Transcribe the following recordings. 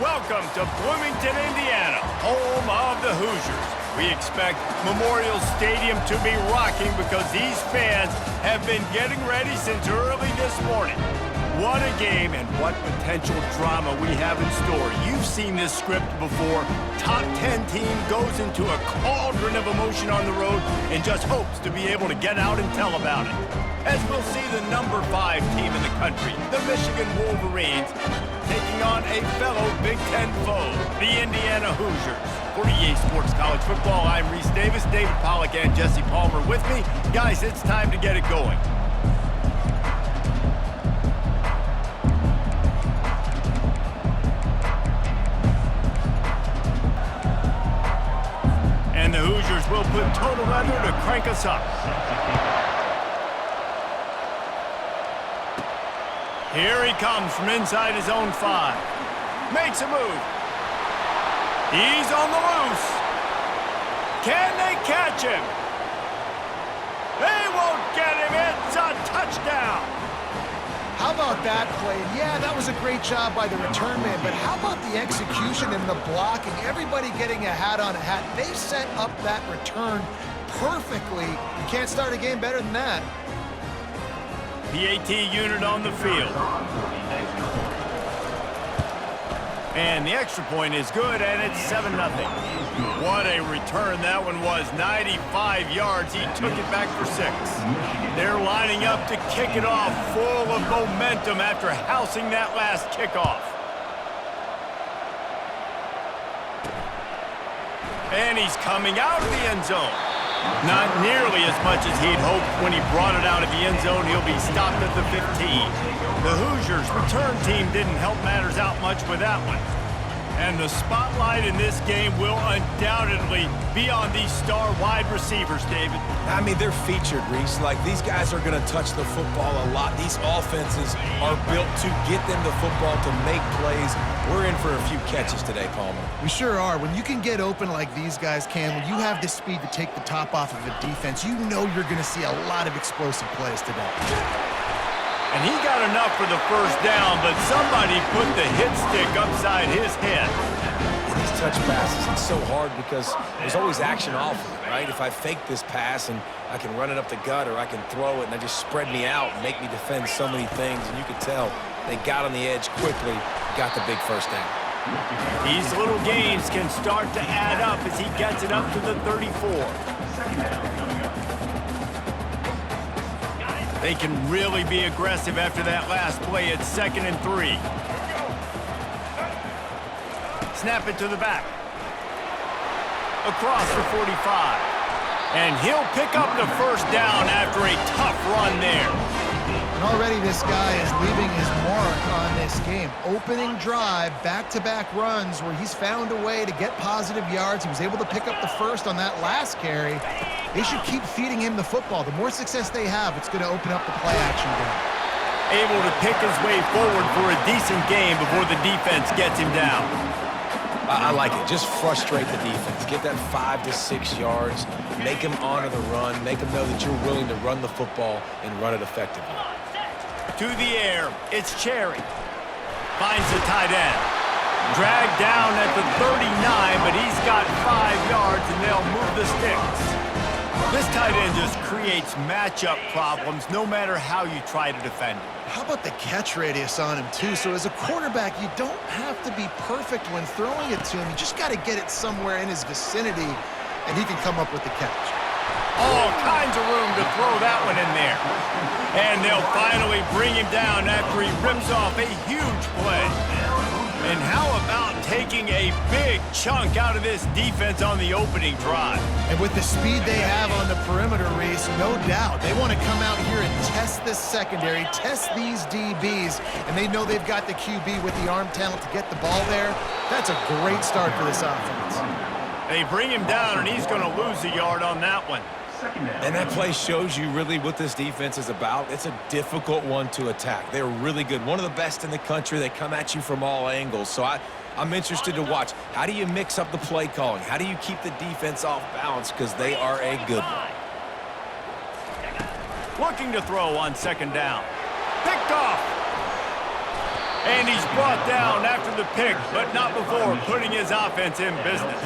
Welcome to Bloomington, Indiana, home of the Hoosiers. We expect Memorial Stadium to be rocking because these fans have been getting ready since early this morning. What a game and what potential drama we have in store. You've seen this script before. Top 10 team goes into a cauldron of emotion on the road and just hopes to be able to get out and tell about it. As we'll see the number 5 team in the country, the Michigan Wolverines, taking on a fellow Big Ten foe, the Indiana Hoosiers. For EA Sports College Football, I'm Reese Davis, David Pollack, and Jesse Palmer with me. Guys, it's time to get it going. And the Hoosiers will put total leather to crank us up. Here he comes from inside his own 5. Makes a move. He's on the loose. Can they catch him? They won't get him. It's a touchdown. How about that play? Yeah, that was a great job by the return man, but how about the execution and the blocking? Everybody getting a hat on a hat. They set up that return perfectly. You can't start a game better than that. PAT unit on the field. And the extra point is good, and it's 7-0. What a return that one was. 95 yards. He took it back for 6. They're lining up to kick it off, full of momentum after housing that last kickoff. And he's coming out of the end zone. Not nearly as much as he'd hoped when he brought it out of the end zone. He'll be stopped at the 15. The Hoosiers' return team didn't help matters out much with that one. And the spotlight in this game will undoubtedly be on these star wide receivers, David. I mean, they're featured, Reese. Like, these guys are going to touch the football a lot. These offenses are built to get them the football, to make plays. We're in for a few catches today, Palmer. We sure are. When you can get open like these guys can, when you have the speed to take the top off of a defense, you know you're going to see a lot of explosive plays today. And he got enough for the first down, but somebody put the hit stick upside his head. And these touch passes, it's so hard because there's always action off of it, right? If I fake this pass and I can run it up the gut, or I can throw it and they just spread me out and make me defend so many things, and you could tell they got on the edge quickly, got the big first down. These little gains can start to add up as he gets it up to the 34. They can really be aggressive after that last play. It's 2nd and 3. Snap it to the back. Across the 45. And he'll pick up the first down after a tough run there. And already this guy is leaving his mark on this game. Opening drive, back-to-back runs where he's found a way to get positive yards. He was able to pick up the first on that last carry. They should keep feeding him the football. The more success they have, it's going to open up the play-action game. Able to pick his way forward for a decent game before the defense gets him down. I like it. Just frustrate the defense. Get that 5 to 6 yards. Make them honor the run. Make them know that you're willing to run the football and run it effectively. To the air, it's Cherry. Finds the tight end. Dragged down at the 39, but he's got 5 yards, and they'll move the sticks. This tight end just creates matchup problems no matter how you try to defend him. How about the catch radius on him, too? So as a quarterback, you don't have to be perfect when throwing it to him. You just got to get it somewhere in his vicinity, and he can come up with the catch. All kinds of room to throw that one in there. And they'll finally bring him down after he rips off a huge play. And how about taking a big chunk out of this defense on the opening drive? And with the speed they have on the perimeter, Reese, no doubt, they want to come out here and test this secondary, test these DBs, and they know they've got the QB with the arm talent to get the ball there. That's a great start for this offense. They bring him down, and he's going to lose a yard on that one. And that play shows you really what this defense is about. It's a difficult one to attack. They're really good. One of the best in the country. They come at you from all angles. So I'm interested to watch. How do you mix up the play calling? How do you keep the defense off balance? Because they are a good one. Looking to throw on 2nd down. Picked off. And he's brought down after the pick, but not before putting his offense in business.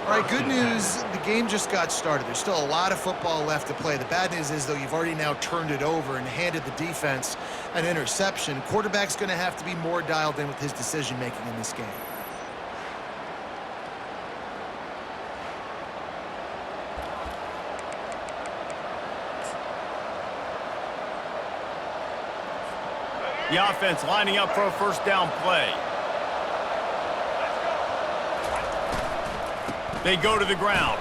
All right, good news, the game just got started. There's still a lot of football left to play. The bad news is, though, you've already now turned it over and handed the defense an interception. Quarterback's going to have to be more dialed in with his decision-making in this game. The offense lining up for a first down play. They go to the ground.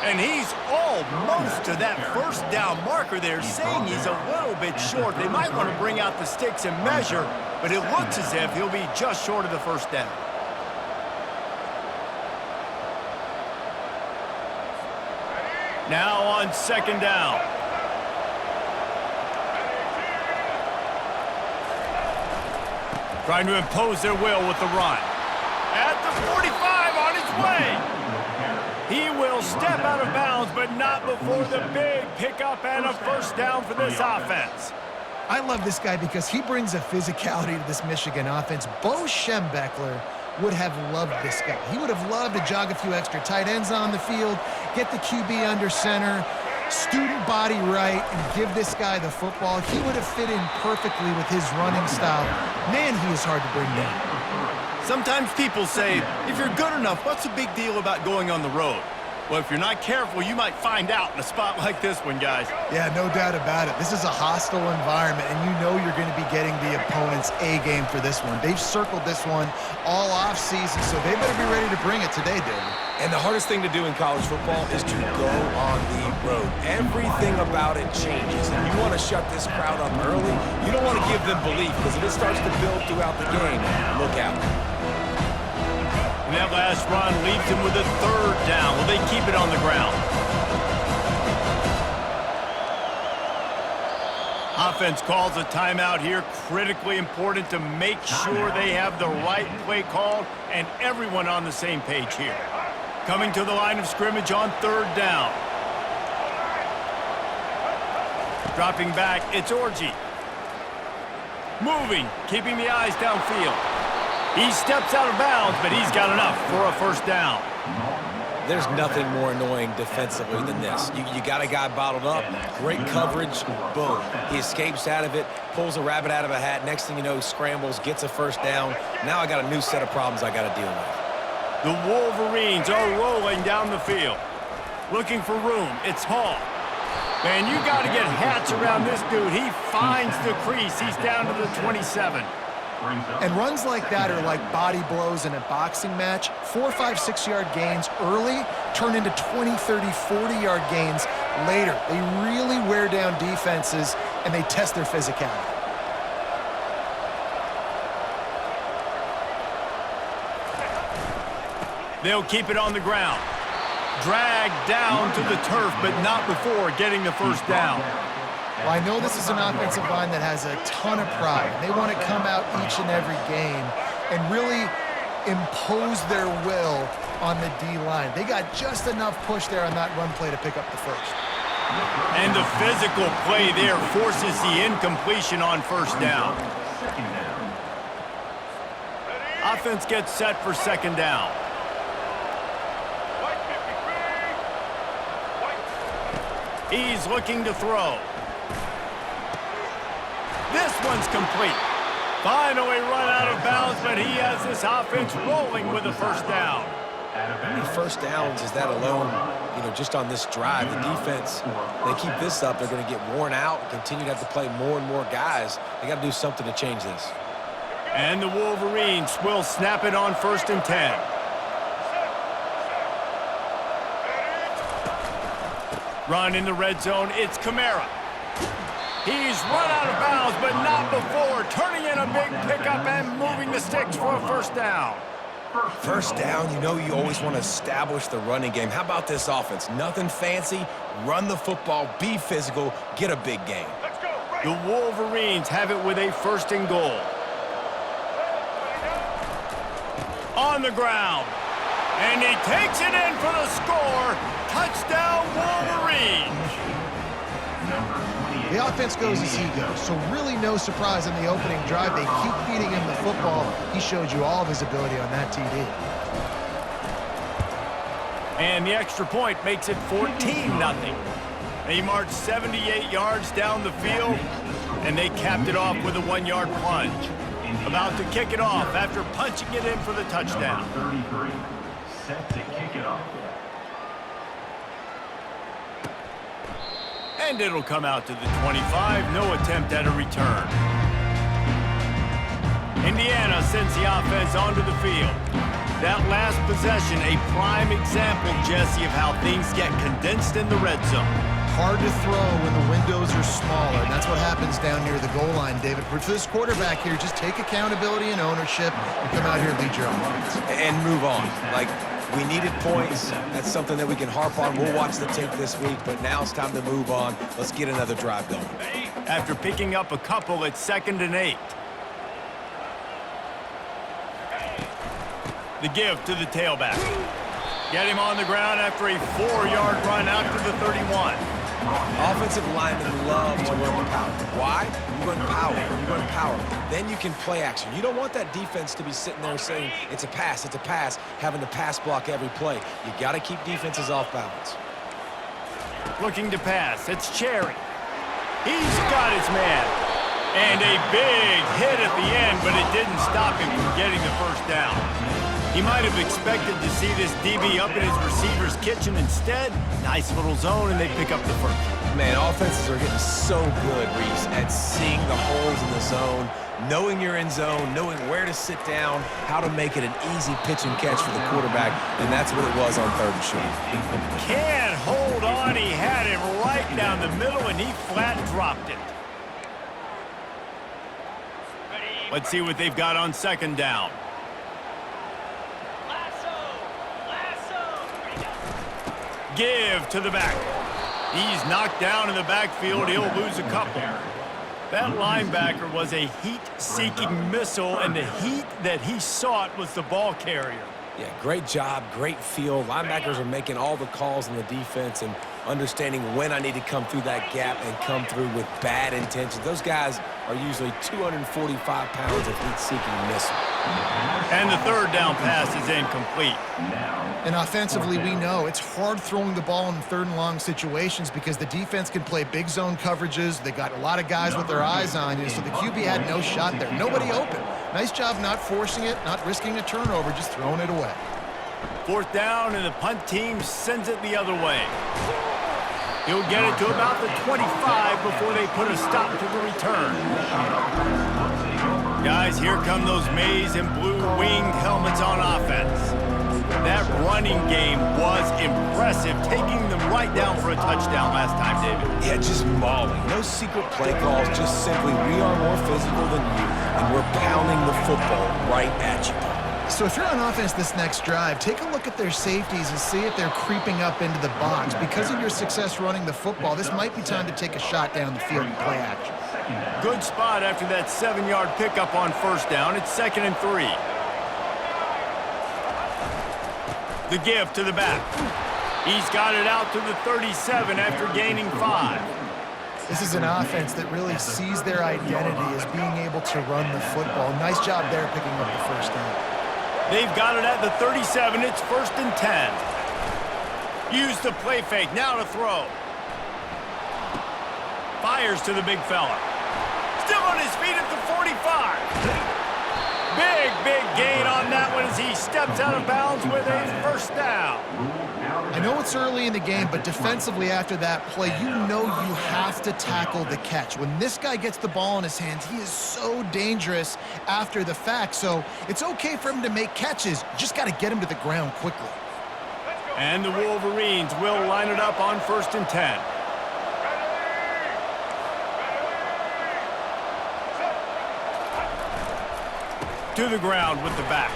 And he's almost to that first down marker there, saying he's a little bit short. They might want to bring out the sticks and measure, but it looks as if he'll be just short of the first down. Now on second down. Trying to impose their will with the run. At the 45 on his way. He will step out of bounds, but not before the big pickup and a first down for this offense. I love this guy because he brings a physicality to this Michigan offense. Bo Schembechler would have loved this guy. He would have loved to jog a few extra tight ends on the field, get the QB under center, student body right, and give this guy the football. He would have fit in perfectly with his running style. Man, he is hard to bring down. Sometimes people say, if you're good enough, what's the big deal about going on the road? Well, if you're not careful, you might find out in a spot like this one, guys. Yeah, no doubt about it. This is a hostile environment, and you know you're going to be getting the opponent's A-game for this one. They've circled this one all off-season, so they better be ready to bring it today, David. And the hardest thing to do in college football is to go on the road. Everything about it changes, and you want to shut this crowd up early. You don't want to give them belief, because if it starts to build throughout the game, look out. And that last run leaves him with a third down. Will they keep it on the ground? Offense calls a timeout here. Critically important to make sure they have the right play called and everyone on the same page here. Coming to the line of scrimmage on third down. Dropping back, it's Orji. Moving, keeping the eyes downfield. He steps out of bounds, but he's got enough for a first down. There's nothing more annoying defensively than this. You got a guy bottled up, great coverage, boom. He escapes out of it, pulls a rabbit out of a hat. Next thing you know, he scrambles, gets a first down. Now I got a new set of problems I got to deal with. The Wolverines are rolling down the field. Looking for room, it's Hall. Man, you got to get hats around this dude. He finds the crease. He's down to the 27. And runs like that are like body blows in a boxing match. 4, 5, 6-yard gains early turn into 20, 30, 40-yard gains later. They really wear down defenses, and they test their physicality. They'll keep it on the ground. Dragged down to the turf, but not before getting the first down. Well, I know this is an offensive line that has a ton of pride. They want to come out each and every game and really impose their will on the D-line. They got just enough push there on that run play to pick up the first. And the physical play there forces the incompletion on first down. Offense gets set for second down. He's looking to throw. This one's complete. Finally run out of bounds, but he has this offense rolling with a first down. How many first downs is that alone, just on this drive? The defense, they keep this up, they're going to get worn out and continue to have to play more and more guys. They got to do something to change this. And the Wolverines will snap it on 1st and 10. Run in the red zone, it's Kamara. He's run out of bounds, but not before turning in a big pickup and moving the sticks for a first down. First down, you always want to establish the running game. How about this offense? Nothing fancy, run the football, be physical, get a big gain. The Wolverines have it with a 1st and goal. On the ground. And he takes it in for the score. Touchdown, Wolverines. The offense goes as he goes, so really no surprise in the opening drive. They keep feeding him the football. He showed you all of his ability on that TD. And the extra point makes it 14-0. They marched 78 yards down the field, and they capped it off with a 1-yard plunge. About to kick it off after punching it in for the touchdown. 33, set to kick it off. And it'll come out to the 25, no attempt at a return. Indiana sends the offense onto the field. That last possession, a prime example, Jesse, of how things get condensed in the red zone. Hard to throw when the windows are smaller, and that's what happens down near the goal line, David. For this quarterback here, just take accountability and ownership and come out here and lead your offense. And move on. Like, we needed points. That's something that we can harp on. We'll watch the tape this week, but now it's time to move on. Let's get another drive going. After picking up a couple at 2nd and 8. The give to the tailback. Get him on the ground after a 4-yard run out to the 31. Offensive linemen love to run power. Why? You run power. You run power. Then you can play action. You don't want that defense to be sitting there saying, it's a pass, having to pass block every play. You got to keep defenses off balance. Looking to pass. It's Cherry. He's got his man. And a big hit at the end, but it didn't stop him from getting the first down. He might have expected to see this DB up in his receiver's kitchen. Instead, nice little zone, and they pick up the first. Man, offenses are getting so good, Reese, at seeing the holes in the zone, knowing you're in zone, knowing where to sit down, how to make it an easy pitch and catch for the quarterback, and that's what it was on 3rd and short. Can't hold on. He had it right down the middle, and he flat dropped it. Let's see what they've got on 2nd down. Give to the back. He's knocked down in the backfield. He'll lose a couple. That linebacker was a heat-seeking missile, and the heat that he sought was the ball carrier. Yeah, great job, great feel. Linebackers are making all the calls in the defense and understanding when I need to come through that gap and come through with bad intentions. Those guys are usually 245 pounds of heat-seeking missile. And the 3rd down pass is incomplete. And offensively, we know it's hard throwing the ball in 3rd and long situations because the defense can play big zone coverages. They got a lot of guys with their eyes on you, so the QB had no shot there. Nobody open. Nice job not forcing it, not risking a turnover, just throwing it away. 4th down, and the punt team sends it the other way. He'll get it to about the 25 before they put a stop to the return. Guys, here come those maize and blue winged helmets on offense. That running game was impressive, taking them right down for a touchdown last time, David. Yeah, just mauling. No secret play calls, just simply we are more physical than you, and we're pounding the football right at you. So if you're on offense this next drive, take a look at their safeties and see if they're creeping up into the box. Because of your success running the football, this might be time to take a shot down the field and play action. Good spot after that 7-yard pickup on 1st down. It's 2nd and 3. The give to the back. He's got it out to the 37 after gaining 5. This is an offense that really sees their identity as being able to run the football. Nice job there picking up the first down. They've got it at the 37. It's 1st and 10. Use the play fake. Now to throw. Fires to the big fella. Still on his feet at the 45. Big gain on that one as he steps out of bounds with a 1st down. I know it's early in the game, but defensively after that play, you know you have to tackle the catch. When this guy gets the ball in his hands, he is so dangerous after the fact. So it's okay for him to make catches. You just got to get him to the ground quickly. And the Wolverines will line it up on 1st and 10. To the ground with the back.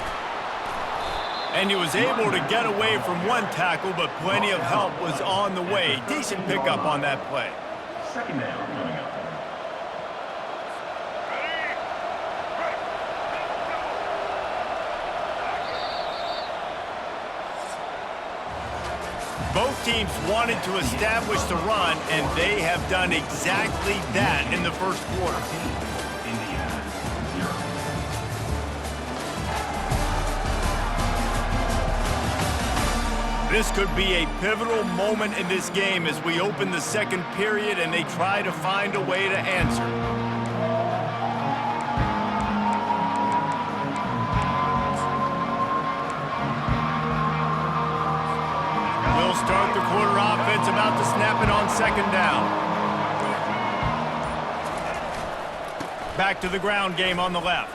And he was able to get away from one tackle, but plenty of help was on the way. Decent pickup on that play. 2nd down coming up. Both teams wanted to establish the run, and they have done exactly that in the first quarter. Indiana, 0. This could be a pivotal moment in this game as we open the second period and they try to find a way to answer. We'll start the quarter offense about to snap it on second down. Back to the ground game on the left.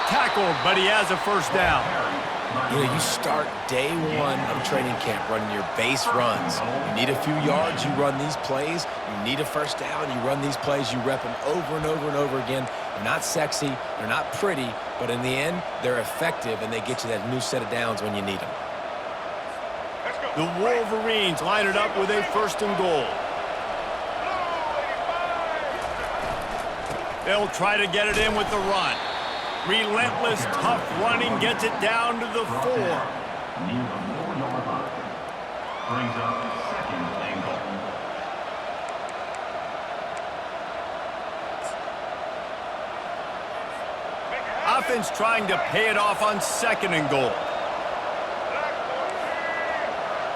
Tackled, but he has a first down. You know, you start day one of training camp running your base runs. You need a few yards, you run these plays. You need a first down, you run these plays. You rep them over and over and over again. They're not sexy, they're not pretty, but in the end, they're effective, and they get you that new set of downs when you need them. The Wolverines line it up with a first and goal. They'll try to get it in with the run. Relentless, tough running gets it down to the 4. Near the 4-yard line. Brings up second and goal. Offense trying to pay it off on second and goal.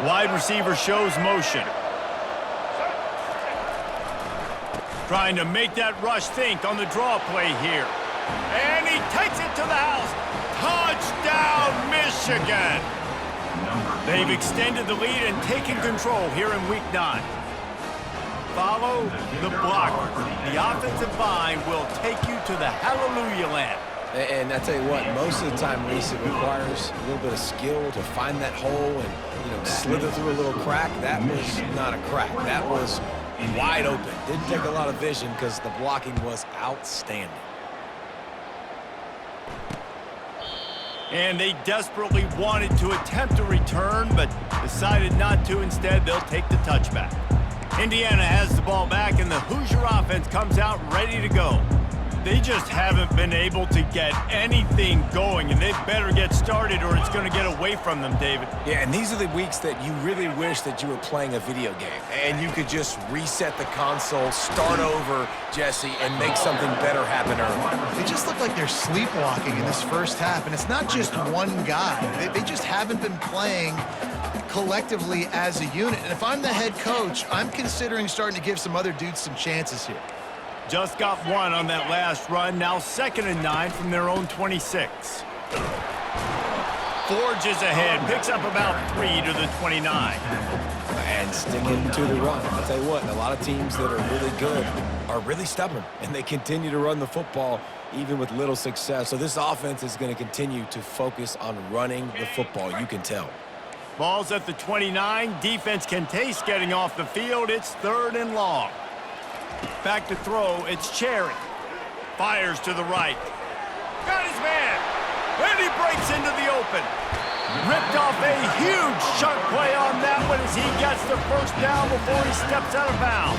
Wide receiver shows motion. Trying to make that rush think on the draw play here. And he takes it to the house. Touchdown, Michigan! They've extended the lead and taken control here in Week 9. Follow the blockers. The offensive line will take you to the hallelujah land. And I tell you what, most of the time, Reese, it requires a little bit of skill to find that hole and, you know, slither through a little crack. That was not a crack. That was wide open. Didn't take a lot of vision because the blocking was outstanding. And they desperately wanted to attempt a return, but decided not to. Instead, they'll take the touchback. Indiana has the ball back, and the Hoosier offense comes out ready to go. They just haven't been able to get anything going, and they better get started or it's going to get away from them, David. Yeah, and these are the weeks that you really wish that you were playing a video game and you could just reset the console, start over, Jesse, and make something better happen early. They just look like they're sleepwalking in this first half, and it's not just one guy. They just haven't been playing collectively as a unit. And if I'm the head coach, I'm considering starting to give some other dudes some chances here. Just got one on that last run. Now 2nd and 9 from their own 26. Forges ahead. Picks up about 3 to the 29. And sticking to the run. I'll tell you what, a lot of teams that are really good are really stubborn, and they continue to run the football even with little success. So this offense is going to continue to focus on running the football. You can tell. Ball's at the 29. Defense can taste getting off the field. It's 3rd and long. Back to throw, it's Cherry. Fires to the right. Got his man. And he breaks into the open. Ripped off a huge chunk play on that one as he gets the first down before he steps out of bounds.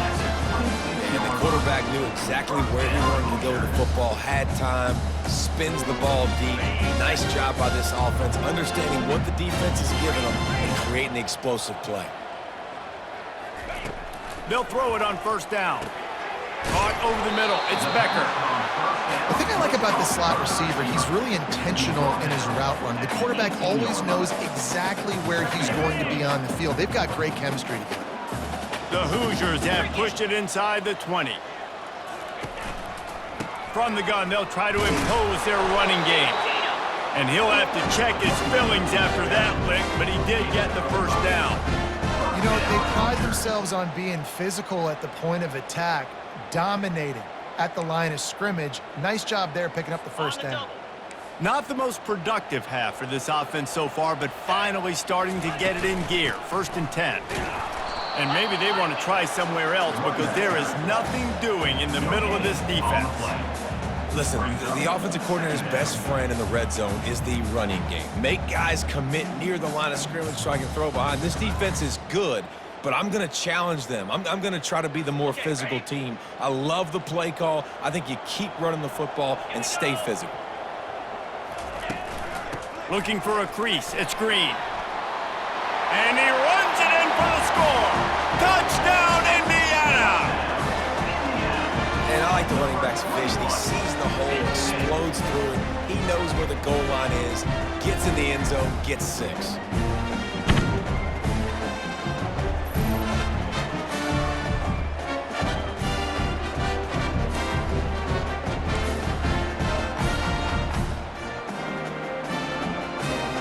And the quarterback knew exactly where he wanted to go with the football, had time, spins the ball deep. Nice job by this offense, understanding what the defense is giving them and creating the explosive play. They'll throw it on first down. Caught over the middle. It's Becker. The thing I like about the slot receiver, he's really intentional in his route run. The quarterback always knows exactly where he's going to be on the field. They've got great chemistry together. The Hoosiers have pushed it inside the 20. From the gun, they'll try to impose their running game. And he'll have to check his fillings after that lick, but he did get the first down. You know, they pride themselves on being physical at the point of attack, dominating at the line of scrimmage. Nice job there picking up the first down. Not the most productive half for this offense so far, but finally starting to get it in gear. 1st and 10. And maybe they want to try somewhere else because there is nothing doing in the middle of this defense. Listen, the offensive coordinator's best friend in the red zone is the running game. Make guys commit near the line of scrimmage so I can throw behind. This defense is good, but I'm going to challenge them. I'm going to try to be the more physical team. I love the play call. I think you keep running the football and stay physical. Looking for a crease. It's Green. And he runs it in for the score. Touchdown, Indiana! And I like the running back's vision. He sees the hole, explodes through it. He knows where the goal line is, gets in the end zone, gets 6.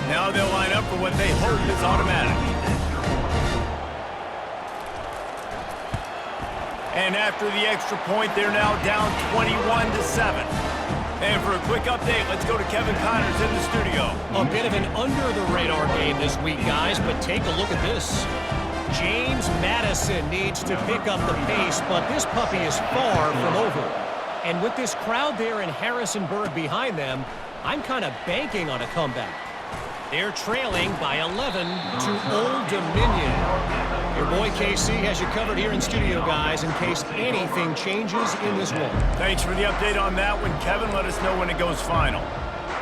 Now they'll line up for what they hope is automatic. And after the extra point, they're now down 21-7. And for a quick update, let's go to Kevin Connors in the studio. A bit of an under-the-radar game this week, guys, but take a look at this. James Madison needs to pick up the pace, but this puppy is far from over. And with this crowd there in Harrisonburg behind them, I'm kind of banking on a comeback. They're trailing by 11 to Old Dominion. Your boy KC has you covered here in studio, guys, in case anything changes in this one. Thanks for the update on that one, Kevin. Let us know when it goes final.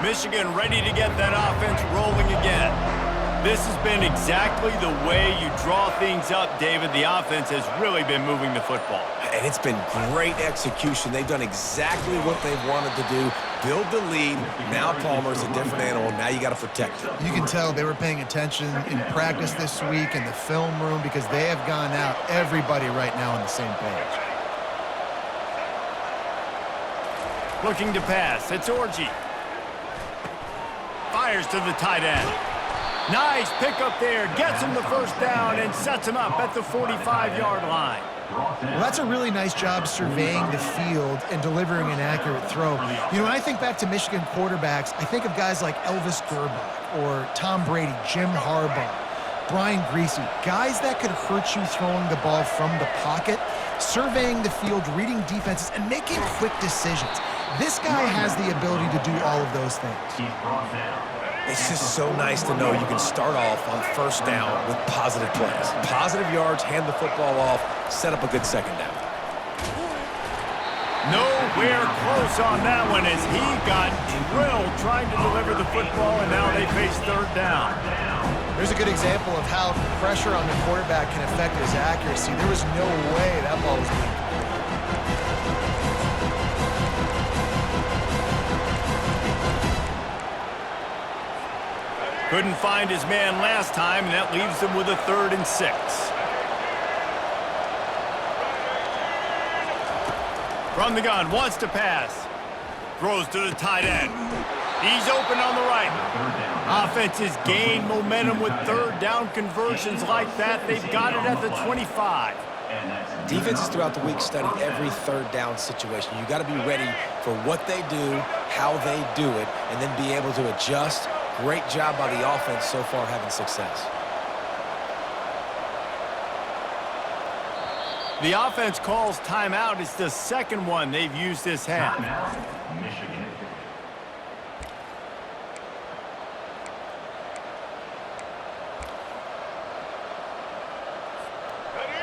Michigan ready to get that offense rolling again. This has been exactly the way you draw things up, David. The offense has really been moving the football. And it's been great execution. They've done exactly what they've wanted to do. Build the lead. Now Palmer's a different animal. Now you got to protect him. You can tell they were paying attention in practice this week in the film room because they have gone out, everybody right now on the same page. Looking to pass. It's Orji. Fires to the tight end. Nice pickup there. Gets him the first down and sets him up at the 45-yard line. Well, that's a really nice job surveying the field and delivering an accurate throw. You know, when I think back to Michigan quarterbacks, I think of guys like Elvis Gerbach or Tom Brady, Jim Harbaugh, Brian Griese, guys that could hurt you throwing the ball from the pocket, surveying the field, reading defenses, and making quick decisions. This guy has the ability to do all of those things. It's just so nice to know you can start off on first down with positive plays. Positive yards, hand the football off, set up a good second down. Nowhere close on that one as he got drilled trying to deliver the football, and now they face third down. There's a good example of how pressure on the quarterback can affect his accuracy. There was no way that ball was being completed. Couldn't find his man last time, and that leaves them with a 3rd and 6. From the gun, wants to pass. Throws to the tight end. He's open on the right. Offense has gained momentum with third down conversions like that. They've got it at the 25. Defenses throughout the week study every third down situation. You got to be ready for what they do, how they do it, and then be able to adjust. Great job by the offense so far having success. The offense calls timeout. It's the second one they've used this half. Timeout, Michigan.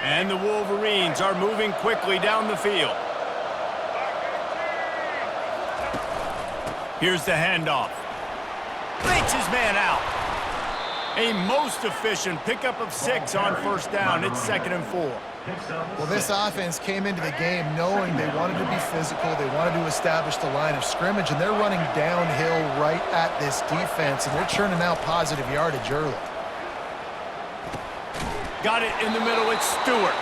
And the Wolverines are moving quickly down the field. Here's the handoff. Fakes his man out. A most efficient pickup of 6 on first down. It's 2nd and 4. Well, this offense came into the game knowing they wanted to be physical, they wanted to establish the line of scrimmage, and they're running downhill right at this defense, and they're churning out positive yardage early. Got it in the middle. It's Stewart.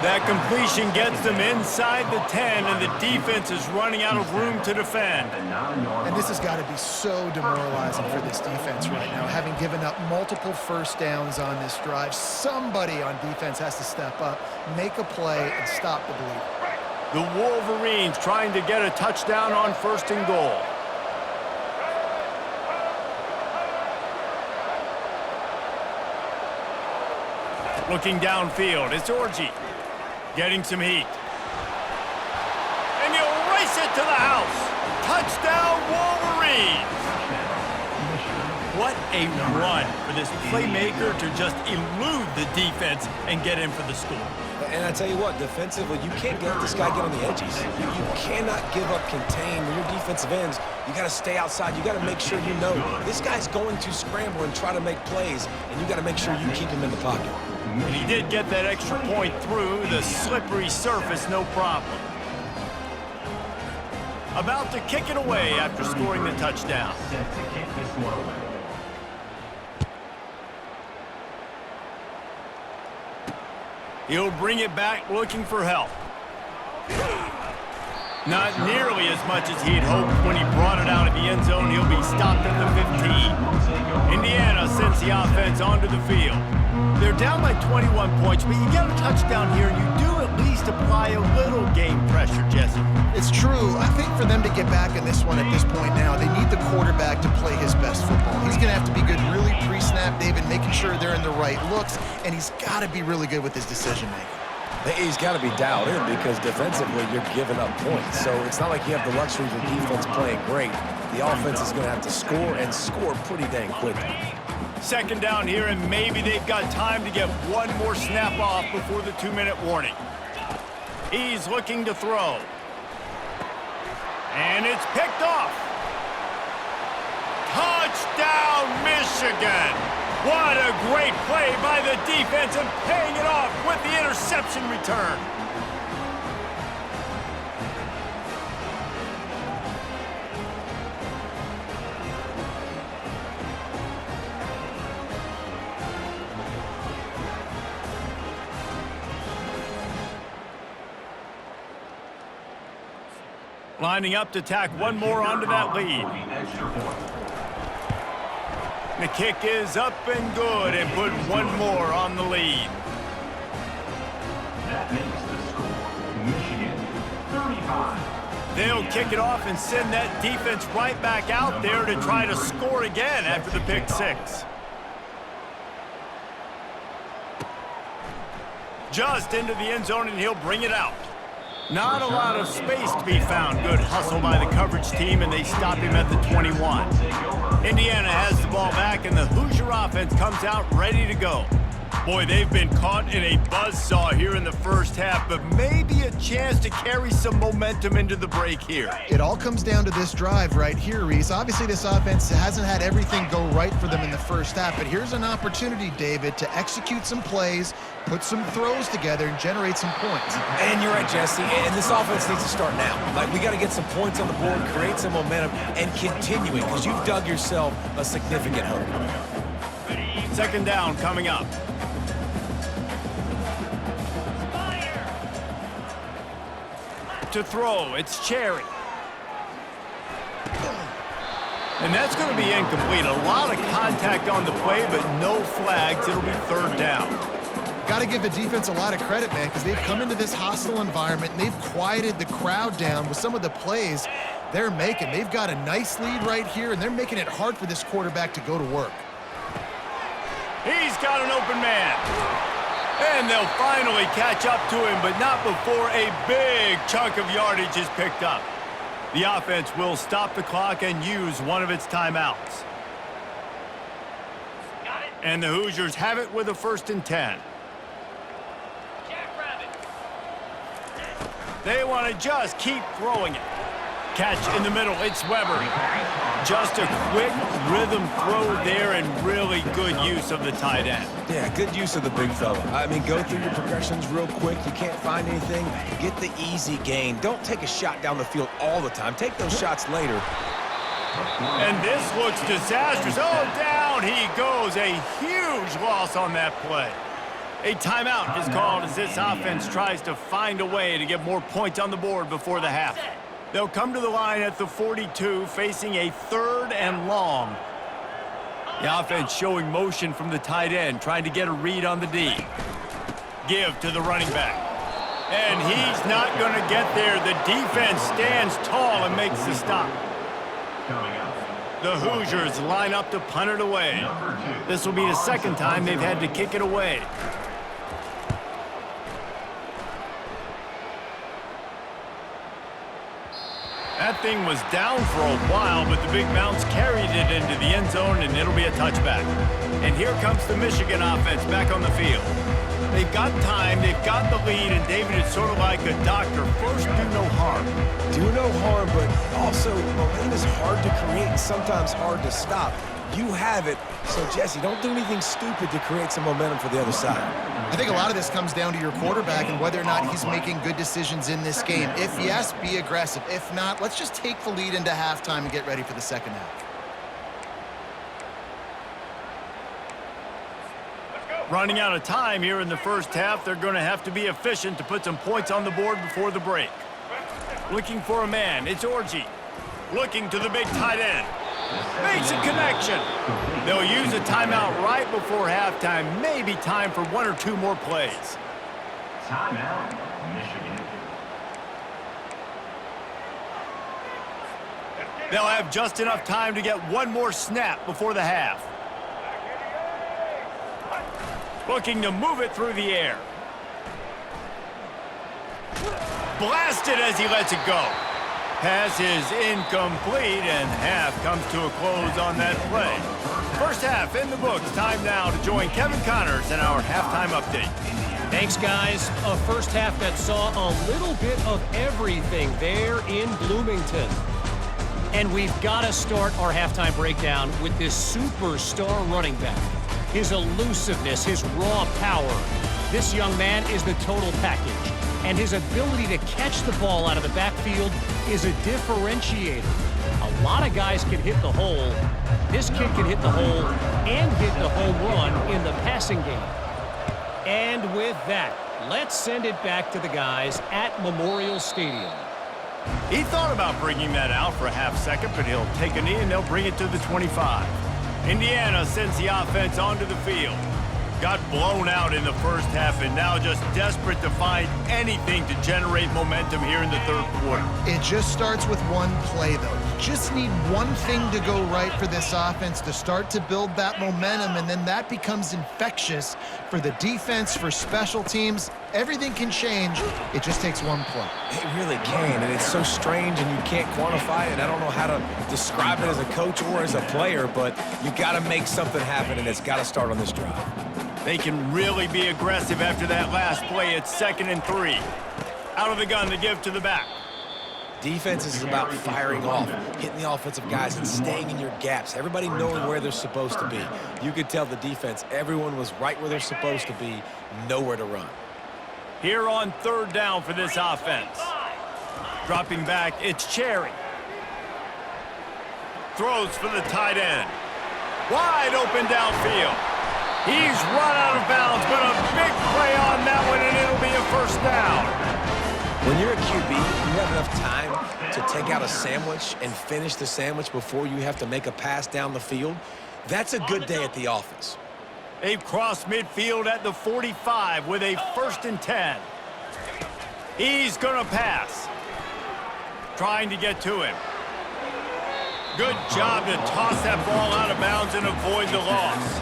That completion gets them inside the 10, and the defense is running out of room to defend. And this has got to be so demoralizing for this defense right now, having given up multiple first downs on this drive. Somebody on defense has to step up, make a play, and stop the bleeding. The Wolverines trying to get a touchdown on 1st and goal. Looking downfield, it's Orji. Getting some heat. And he'll race it to the house. Touchdown, Wolverines! What a run for this playmaker to just elude the defense and get in for the score. And I tell you what, defensively, you can't let this guy get on the edges. You cannot give up contain. When you're defensive ends, you got to stay outside. You got to make sure you know this guy's going to scramble and try to make plays, and you got to make sure you keep him in the pocket. And he did get that extra point through the slippery surface, no problem. About to kick it away after scoring the touchdown. Set to kick this one away. He'll bring it back looking for help. Not nearly as much as he'd hoped when he brought it out of the end zone. He'll be stopped at the 15. Indiana sends the offense onto the field. They're down by 21 points, but you get a touchdown here, and you do at least apply a little game pressure, Jesse. It's true. I think for them to get back in this one at this point now, they need the quarterback to play his best football. He's going to have to be good really pre-snap, David, making sure they're in the right looks, and he's got to be really good with his decision-making. He's got to be dialed in because defensively you're giving up points. So it's not like you have the luxury of the defense playing great. The offense is going to have to score and score pretty dang quickly. Second down here, and maybe they've got time to get one more snap off before the 2-minute warning. He's looking to throw. And it's picked off. Touchdown, Michigan! What a great play by the defense and paying it off with the interception return. Lining up to tack one more onto that lead. The kick is up and good and put one more on the lead. That makes the score Michigan 35. They'll kick it off and send that defense right back out there to try to score again after the pick six. Just into the end zone, and he'll bring it out. Not a lot of space to be found. Good hustle by the coverage team, and they stop him at the 21. Indiana has the ball back, and the Hoosier offense comes out ready to go. Boy, they've been caught in a buzzsaw here in the first half, but maybe a chance to carry some momentum into the break here. It all comes down to this drive right here, Reese. Obviously, this offense hasn't had everything go right for them in the first half, but here's an opportunity, David, to execute some plays, put some throws together, and generate some points. And you're right, Jesse, and this offense needs to start now. Like, we got to get some points on the board, create some momentum, and continue it, because you've dug yourself a significant hole. Second down coming up. To throw, it's Cherry. And that's going to be incomplete. A lot of contact on the play, but no flags. It'll be third down. Got to give the defense a lot of credit, man, because they've come into this hostile environment, and they've quieted the crowd down with some of the plays they're making. They've got a nice lead right here, and they're making it hard for this quarterback to go to work. He's got an open man. And they'll finally catch up to him, but not before a big chunk of yardage is picked up. The offense will stop the clock and use one of its timeouts. And the Hoosiers have it with a 1st and 10. They want to just keep throwing it. Catch in the middle, it's Weber. Just a quick rhythm throw there and really good use of the tight end. Yeah, good use of the big fella. I mean, go through your progressions real quick. You can't find anything, get the easy gain. Don't take a shot down the field all the time. Take those shots later. And this looks disastrous. Oh, down he goes. A huge loss on that play. A timeout is called as this offense tries to find a way to get more points on the board before the half. They'll come to the line at the 42, facing a 3rd and long. The offense showing motion from the tight end, trying to get a read on the D. Give to the running back. And he's not going to get there. The defense stands tall and makes the stop. The Hoosiers line up to punt it away. This will be the second time they've had to kick it away. That thing was down for a while, but the big bounce carried it into the end zone, and it'll be a touchback. And here comes the Michigan offense back on the field. They've got time, they've got the lead, and David is sort of like a doctor. First, do no harm. Do no harm, but also momentum is hard to create and sometimes hard to stop. You have it, so Jesse, don't do anything stupid to create some momentum for the other side. I think a lot of this comes down to your quarterback and whether or not he's making good decisions in this game. If yes, be aggressive. If not, let's just take the lead into halftime and get ready for the second half. Running out of time here in the first half, they're going to have to be efficient to put some points on the board before the break. Looking for a man, it's Orji. Looking to the big tight end. Makes a connection. They'll use a timeout right before halftime. Maybe time for one or two more plays. Timeout, Michigan. They'll have just enough time to get one more snap before the half. Looking to move it through the air. Blasted as he lets it go. Pass is incomplete, and half comes to a close on that play. First half in the books. Time now to join Kevin Connors in our halftime update. Thanks, guys. A first half that saw a little bit of everything there in Bloomington. And we've got to start our halftime breakdown with this superstar running back. His elusiveness, his raw power. This young man is the total package. And his ability to catch the ball out of the backfield is a differentiator. A lot of guys can hit the hole. This kid can hit the hole and hit the home run in the passing game. And with that, let's send it back to the guys at Memorial Stadium. He thought about bringing that out for a half second, but he'll take a knee and they'll bring it to the 25. Indiana sends the offense onto the field. Got blown out in the first half and now just desperate to find anything to generate momentum here in the third quarter. It just starts with one play, though. You just need one thing to go right for this offense to start to build that momentum, and then that becomes infectious for the defense, for special teams. Everything can change. It just takes one play. It really can, and it's so strange and you can't quantify it. I don't know how to describe it as a coach or as a player, but you got to make something happen, and it's got to start on this drive. They can really be aggressive after that last play. It's 2nd and 3. Out of the gun to give to the back. Defense is about firing off, hitting the offensive guys, and staying in your gaps. Everybody knowing where they're supposed to be. You could tell the defense, everyone was right where they're supposed to be, nowhere to run. Here on 3rd down for this offense. Dropping back, it's Cherry. Throws for the tight end. Wide open downfield. He's run out of bounds, but a big play on that one, and it'll be a first down. When you're a QB, you have enough time to take out a sandwich and finish the sandwich before you have to make a pass down the field. That's a good day at the office. They've crossed midfield at the 45 with a 1st and 10. He's going to pass. Trying to get to him. Good job to toss that ball out of bounds and avoid the loss.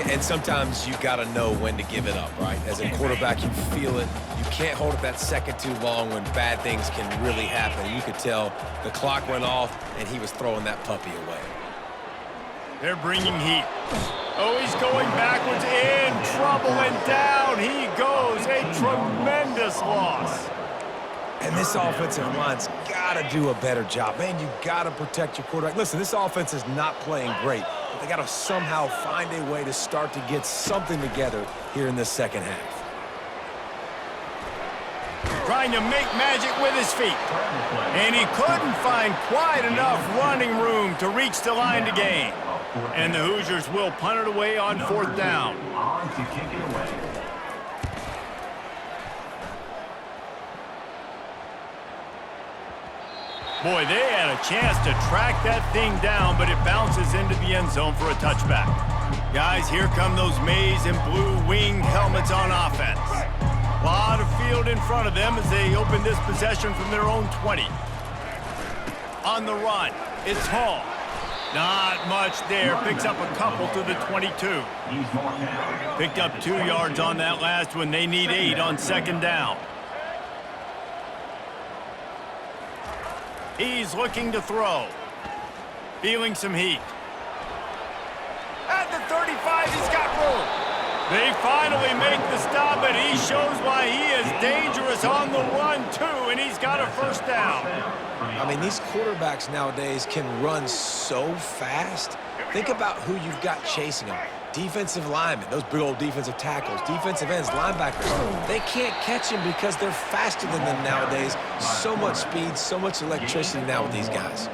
And sometimes you got to know when to give it up, right? As a quarterback, you feel it. You can't hold it that second too long when bad things can really happen. You could tell the clock went off, and he was throwing that puppy away. They're bringing heat. Oh, he's going backwards, in trouble, and down he goes. A tremendous loss. And this offensive line's got to do a better job. Man, you got to protect your quarterback. Listen, this offense is not playing great, but they got to somehow find a way to start to get something together here in this second half. Trying to make magic with his feet. And he couldn't find quite enough running room to reach the line to gain. And the Hoosiers will punt it away on 4th down. On to kick it away. Boy, they had a chance to track that thing down, but it bounces into the end zone for a touchback. Guys, here come those maize and blue wing helmets on offense. A lot of field in front of them as they open this possession from their own 20. On the run, it's Hall. Not much there. Picks up a couple to the 22. Picked up 2 yards on that last one. They need 8 on 2nd down. He's looking to throw. Feeling some heat. At the 35, he's got room. They finally make the stop, and he shows why he is dangerous on the run, too, and he's got a first down. I mean, these quarterbacks nowadays can run so fast. Think about who you've got chasing them. Defensive linemen, those big old defensive tackles, defensive ends, linebackers. They can't catch him because they're faster than them nowadays. So much speed, so much electricity now with these guys.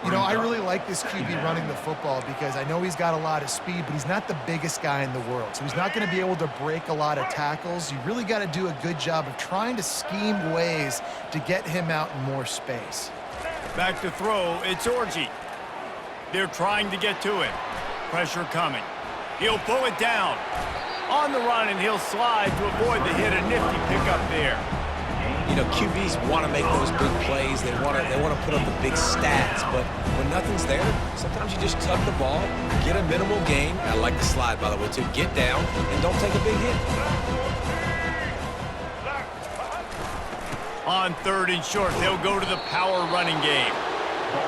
You know, I really like this QB running the football because I know he's got a lot of speed, but he's not the biggest guy in the world. So he's not going to be able to break a lot of tackles. You really got to do a good job of trying to scheme ways to get him out in more space. Back to throw, it's Orji. They're trying to get to him. Pressure coming. He'll pull it down. On the run, and he'll slide to avoid the hit. A nifty pickup there. You know, QBs want to make those big plays. They want to put up the big stats. But when nothing's there, sometimes you just tuck the ball, get a minimal gain. I like the slide, by the way, too. Get down and don't take a big hit. On 3rd and short, they'll go to the power running game.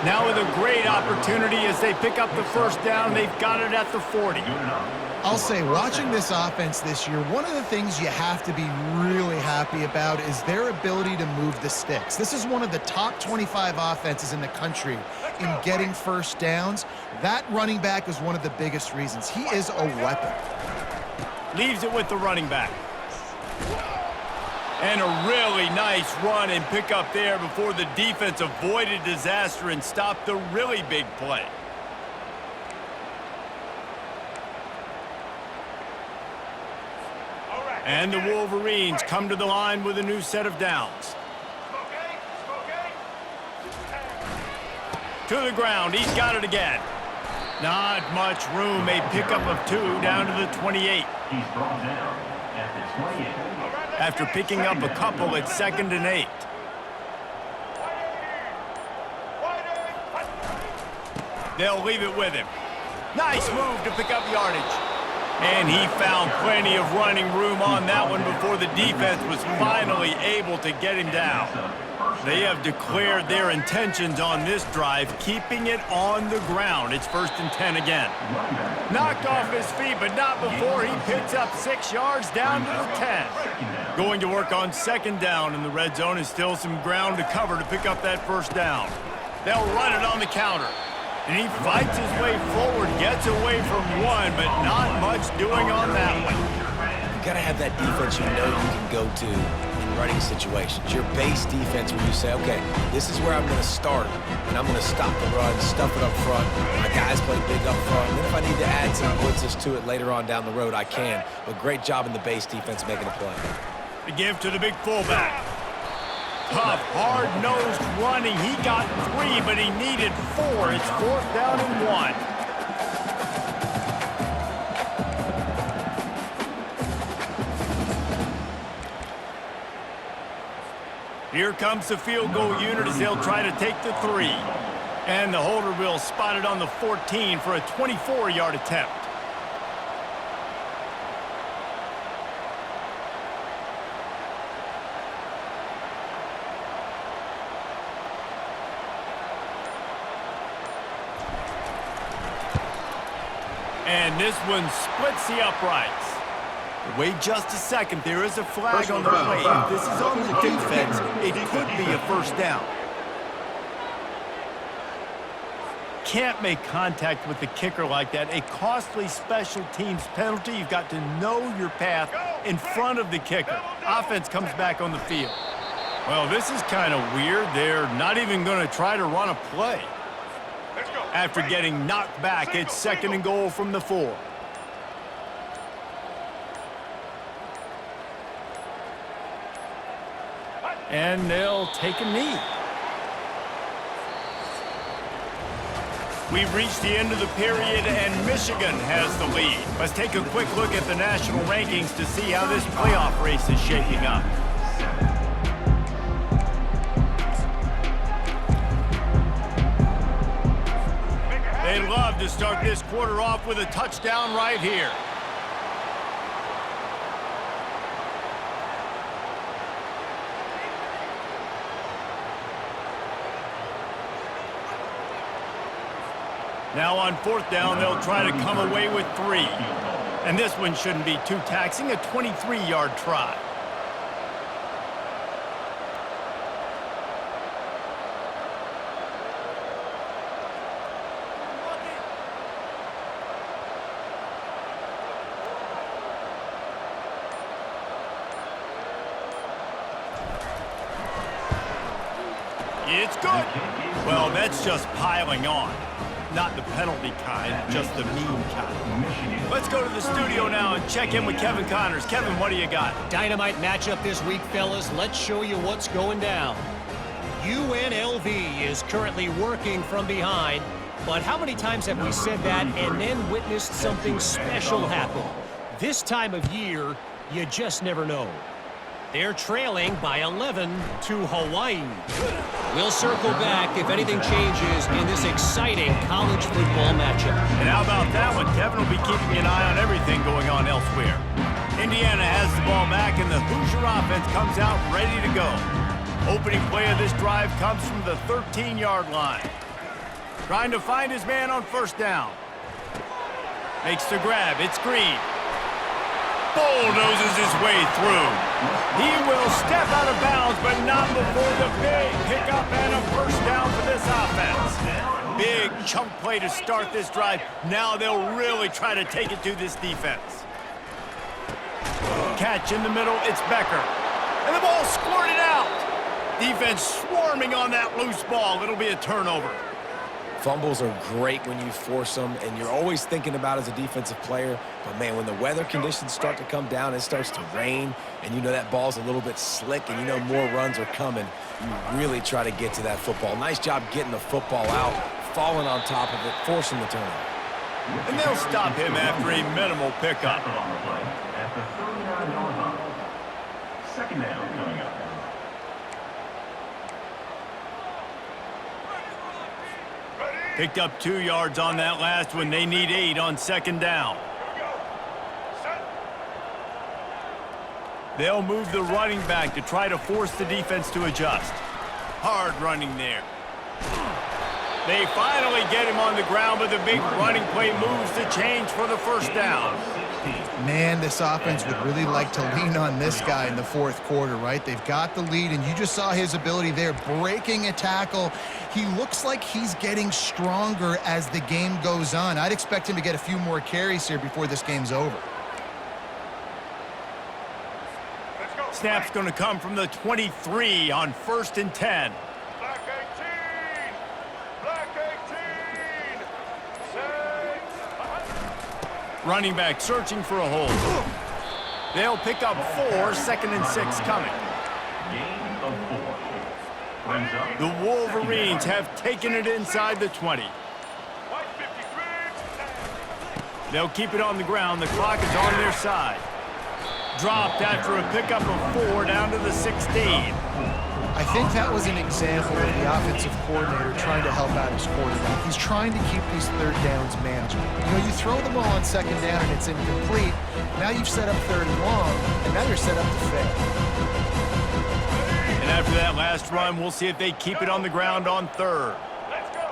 Now with a great opportunity as they pick up the first down. They've got it at the 40. I'll say, watching this offense this year, one of the things you have to be really happy about is their ability to move the sticks. This is one of the top 25 offenses in the country in getting first downs. That running back is one of the biggest reasons. He is a weapon. Leaves it with the running back. And a really nice run and pick up there before the defense avoided disaster and stopped the really big play. And the Wolverines come to the line with a new set of downs. To the ground, he's got it again. Not much room, a pickup of 2 down to the 28. He's brought down at the 28. After picking up a couple at 2nd and 8. They'll leave it with him. Nice move to pick up yardage. And he found plenty of running room on that one before the defense was finally able to get him down. They have declared their intentions on this drive, keeping it on the ground. It's 1st and 10 again. Knocked off his feet, but not before he picks up 6 yards down to the 10. Going to work on 2nd down, and the red zone is still some ground to cover to pick up that first down. They'll run it on the counter. And he fights his way forward, gets away from one, but not much doing on that one. You got to have that defense you know you can go to in running situations. Your base defense where you say, okay, this is where I'm going to start, and I'm going to stop the run, stuff it up front. My guys play big up front. And then if I need to add some blitzes to it later on down the road, I can. But great job in the base defense making a play. The give to the big fullback. Tough, hard-nosed running. He got 3, but he needed 4. It's 4th down and 1. Here comes the field goal unit as they'll try to take the 3. And the holder will spot it on the 14 for a 24-yard attempt. And this one splits the uprights. Wait just a second. There is a flag on the play. If this is on the defense, it could be a first down. Can't make contact with the kicker like that. A costly special teams penalty. You've got to know your path in front of the kicker. Offense comes back on the field. Well, this is kind of weird. They're not even going to try to run a play. After getting knocked back, it's 2nd and goal from the 4. And they'll take a knee. We've reached the end of the period, and Michigan has the lead. Let's take a quick look at the national rankings to see how this playoff race is shaping up. They'd love to start this quarter off with a touchdown right here. Now on 4th down, they'll try to come away with 3. And this one shouldn't be too taxing, a 23-yard try. It's good. Well, that's just piling on. Not the penalty kind, just the mean kind. Let's go to the studio now and check in with Kevin Connors. Kevin, what do you got? Dynamite matchup this week, fellas. Let's show you what's going down. UNLV is currently working from behind, but how many times have we said that and then witnessed something special happen? This time of year, you just never know. They're trailing by 11 to Hawaii. We'll circle back if anything changes in this exciting college football matchup. And how about that one? Kevin will be keeping an eye on everything going on elsewhere. Indiana has the ball back, and the Hoosier offense comes out ready to go. Opening play of this drive comes from the 13-yard line. Trying to find his man on first down. Makes the grab. It's Green. Bulldozes his way through. He will step out of bounds, but not before the big pickup and a first down for this offense. Big chunk play to start this drive. Now they'll really try to take it to this defense. Catch in the middle, it's Becker. And the ball squirted out. Defense swarming on that loose ball. It'll be a turnover. Fumbles are great when you force them, and you're always thinking about as a defensive player. But, man, when the weather conditions start to come down, it starts to rain, and you know that ball's a little bit slick, and you know more runs are coming, you really try to get to that football. Nice job getting the football out, falling on top of it, forcing the turnover. And they'll stop him after a minimal pickup. At the 39-yard line. Second down coming up. Picked up 2 yards on that last one. They need 8 on second down. They'll move the running back to try to force the defense to adjust. Hard running there. They finally get him on the ground, but the big running play moves the change for the first down. Man, this offense would really like to lean on this guy in the fourth quarter, right? They've got the lead, and you just saw his ability there, breaking a tackle. He looks like he's getting stronger as the game goes on. I'd expect him to get a few more carries here before this game's over. Snap's going to come from the 23 on 1st and 10. Black 18! Black 18! Running back searching for a hole. They'll pick up 4, 2nd and 6 coming. Gain of 4. Brings up The Wolverines have taken it inside the 20. White 53! They'll keep it on the ground. The clock is on their side. Dropped after a pickup of 4 down to the 16. I think that was an example of the offensive coordinator trying to help out his quarterback. He's trying to keep these third downs manageable. You know, you throw the ball on second down and it's incomplete. Now you've set up third and long, and now you're set up to fail. And after that last run, we'll see if they keep it on the ground on 3rd. Let's go!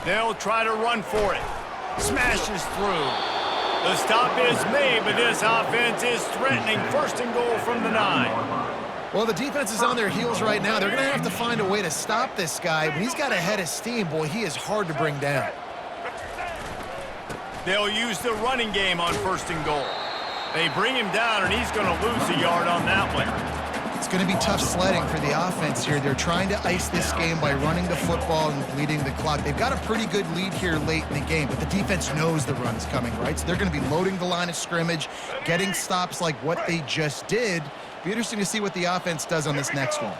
They'll try to run for it. Smashes through. The stop is made, but this offense is threatening 1st and goal from the 9. Well, the defense is on their heels right now. They're going to have to find a way to stop this guy. When he's got a head of steam, boy, he is hard to bring down. They'll use the running game on 1st and goal. They bring him down, and he's going to lose a yard on that one. It's going to be tough sledding for the offense here. They're trying to ice this game by running the football and bleeding the clock. They've got a pretty good lead here late in the game, but the defense knows the run's coming, right? So they're going to be loading the line of scrimmage, getting stops like what they just did. Be interesting to see what the offense does on this next one.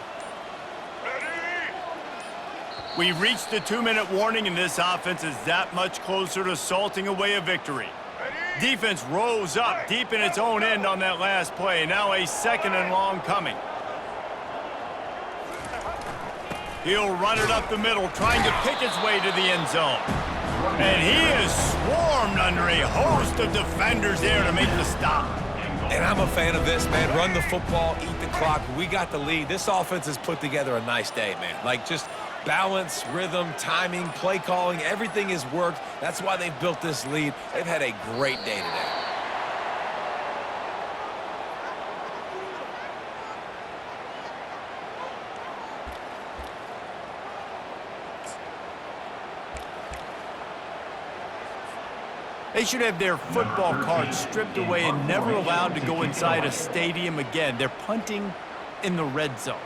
We've reached the 2-minute warning, and this offense is that much closer to salting away a victory. Defense rose up deep in its own end on that last play. Now a 2nd and long coming. He'll run it up the middle, trying to pick his way to the end zone. And he is swarmed under a host of defenders there to make the stop. And I'm a fan of this, man. Run the football, eat the clock. We got the lead. This offense has put together a nice day, man. Like, just Balance, rhythm, timing, play calling, everything has worked. That's why they've built this lead. They've had a great day today. They should have their football cards stripped away and never allowed to go inside a stadium again. They're punting in the red zone.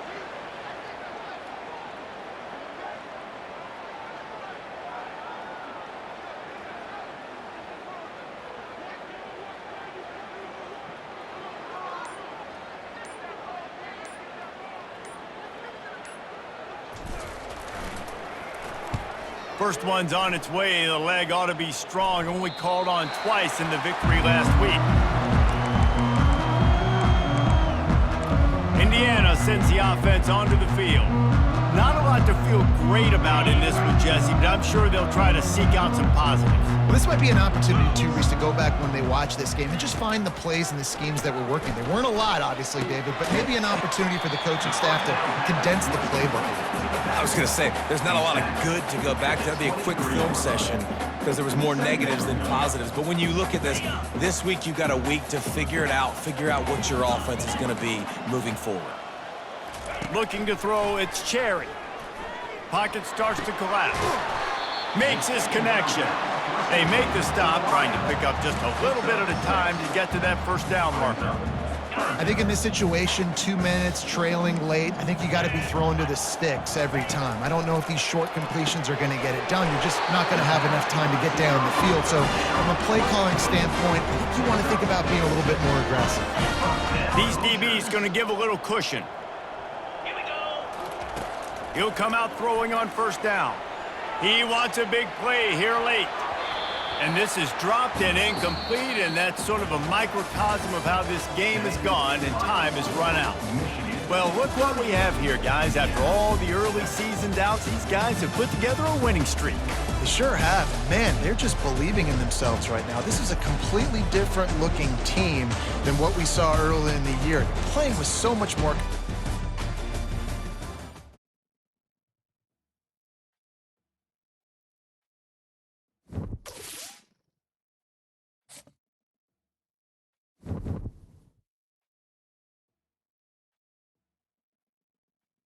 First one's on its way. The leg ought to be strong. Only called on twice in the victory last week. Indiana sends the offense onto the field. Not a lot to feel great about in this one, Jesse, but I'm sure they'll try to seek out some positives. Well, this might be an opportunity, too, Reese, to go back when they watch this game and just find the plays and the schemes that were working. There weren't a lot, obviously, David, but maybe an opportunity for the coaching staff to condense the playbook. I was going to say, there's not a lot of good to go back to. That'd be a quick film session because there was more negatives than positives. But when you look at this week you've got a week to figure it out, figure out what your offense is going to be moving forward. Looking to throw, it's Cherry. Pocket starts to collapse. Makes his connection. They make the stop, trying to pick up just a little bit at a time to get to that first down marker. I think in this situation, 2 minutes, trailing late, I think you got to be throwing to the sticks every time. I don't know if these short completions are going to get it done. You're just not going to have enough time to get down the field. So from a play calling standpoint, I think you want to think about being a little bit more aggressive. These DBs going to give a little cushion. He'll come out throwing on first down. He wants a big play here late. And this is dropped and incomplete, and that's sort of a microcosm of how this game has gone, and time has run out. Well, look what we have here, guys. After all the early season doubts, these guys have put together a winning streak. They sure have. Man, they're just believing in themselves right now. This is a completely different looking team than what we saw early in the year. They're playing with so much more